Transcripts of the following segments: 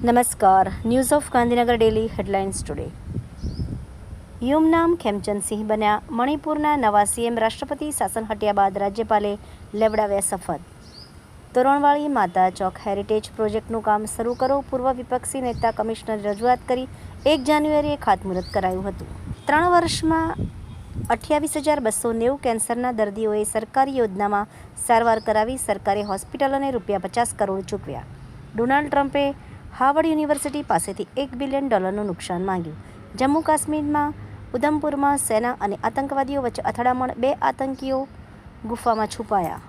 નમસ્કાર. News of Gandhinagar daily headlines today. Yumnam Khemchand Singh બન્યા મણિપુરના નવા સીએમ. રાષ્ટ્રપતિ શાસન હટ્યા બાદ રાજ્યપાલે લેવડાવ્યા શપથ. તોરણવાળી માતા ચોક હેરિટેજ પ્રોજેક્ટનું કામ શરૂ કરો. પૂર્વ વિપક્ષી નેતા કમિશનરે રજૂઆત કરી. 1 જાન્યુઆરીએ ખાતમુહૂર્ત કરાયું હતું. 3 વર્ષમાં 28,290 કેન્સરના દર્દીઓએ સરકારી યોજનામાં સારવાર કરાવી. સરકારે હોસ્પિટલોને ₹50 કરોડ ચૂકવ્યા. ડોનાલ્ડ ટ્રમ્પે હાર્વર્ડ યુનિવર્સિટી પાસેથી $1 બિલિયન નુકસાન માંગ્યું. જમ્મુ કાશ્મીરમાં ઉધમપુરમાં સેના અને આતંકવાદીઓ વચ્ચે અથડામણ. 2 આતંકીઓ ગુફામાં છુપાયા.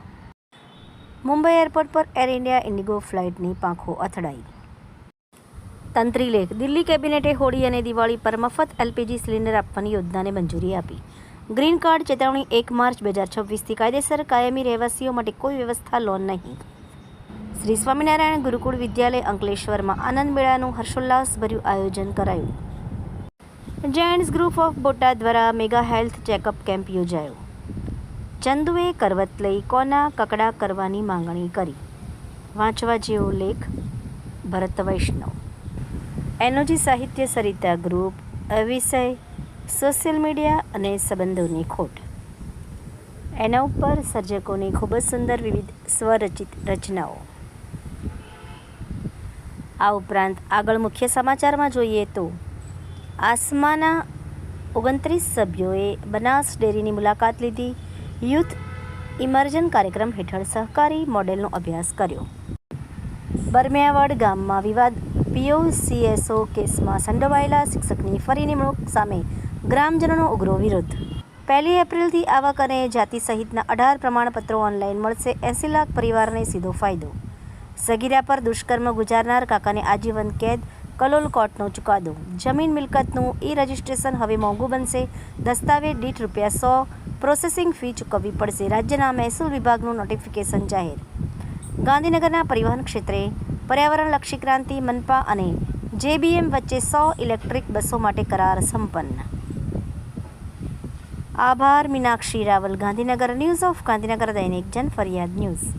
મુંબઈ એરપોર્ટ પર એર ઇન્ડિયા ઇન્ડિગો ફ્લાઇટની પાંખો અથડાઈ. તંત્રી લેખ. દિલ્હી કેબિનેટે હોળી અને દિવાળી પર મફત LPG સિલિન્ડર આપવાની યોજનાને મંજૂરી આપી. ગ્રીન કાર્ડ ચેતવણી. 1 માર્ચ 2026થી કાયદેસર કાયમી રહેવાસીઓ માટે કોઈ વ્યવસ્થા લોન નહીં. શ્રી સ્વામિનારાયણ ગુરુકુળ વિદ્યાલય અંકલેશ્વરમાં આનંદ મેળાનું હર્ષોલ્લાસભર્યું આયોજન કરાયું. જાયન્ટ્સ ગ્રુપ ઓફ બોટાદ દ્વારા મેગા હેલ્થ ચેકઅપ કેમ્પ યોજાયો. ચંદુએ કરવત લઈ કોના કકડા કરવાની માંગણી કરી. વાંચવા જેવો લેખ. ભરત વૈષ્ણવ. એનોજી સાહિત્ય સરિતા ગ્રુપ. વિષય સોશિયલ મીડિયા અને સંબંધોની ખોટ. એના ઉપર સર્જકોની ખૂબ જ સુંદર વિવિધ સ્વરચિત રચનાઓ. આ ઉપરાંત આગળ મુખ્ય સમાચારમાં જોઈએ તો આસમાના 29 સભ્યોએ બનાસ ડેરીની મુલાકાત લીધી. યુથ ઇમર્જન કાર્યક્રમ હેઠળ સહકારી મોડેલનો અભ્યાસ કર્યો. બરમિયાવાડ ગામમાં વિવાદ. POCSO કેસમાં સંડોવાયેલા શિક્ષકની ફરી નિમણૂક સામે ગ્રામજનોનો ઉગ્ર વિરોધ. 1 એપ્રિલથી આવક અને જાતિ સહિતના 18 પ્રમાણપત્રો ઓનલાઈન મળશે. 80 લાખ પરિવારને સીધો ફાયદો. સગીરા પર દુષ્કર્મ ગુજારનાર કાકાને આજીવન કેદ. કલોલ કોર્ટનો ચુકાદો. જમીન મિલકતનું ઈ-રજિસ્ટ્રેશન હવે મોંઘું બનશે. દસ્તાવેજ દીઠ ₹100 પ્રોસેસિંગ ફી ચૂકવવી પડશે. રાજ્યના મહેસૂલ વિભાગનું નોટિફિકેશન જાહેર. ગાંધીનગરના પરિવહન ક્ષેત્રે પર્યાવરણલક્ષી ક્રાંતિ. મનપા અને JBM વચ્ચે 100 ઇલેક્ટ્રિક બસો માટે કરાર સંપન્ન. આભાર. મીનાક્ષી રાવલ, ગાંધીનગર. ન્યૂઝ ઓફ ગાંધીનગર દૈનિક જનફરિયાદ ન્યૂઝ.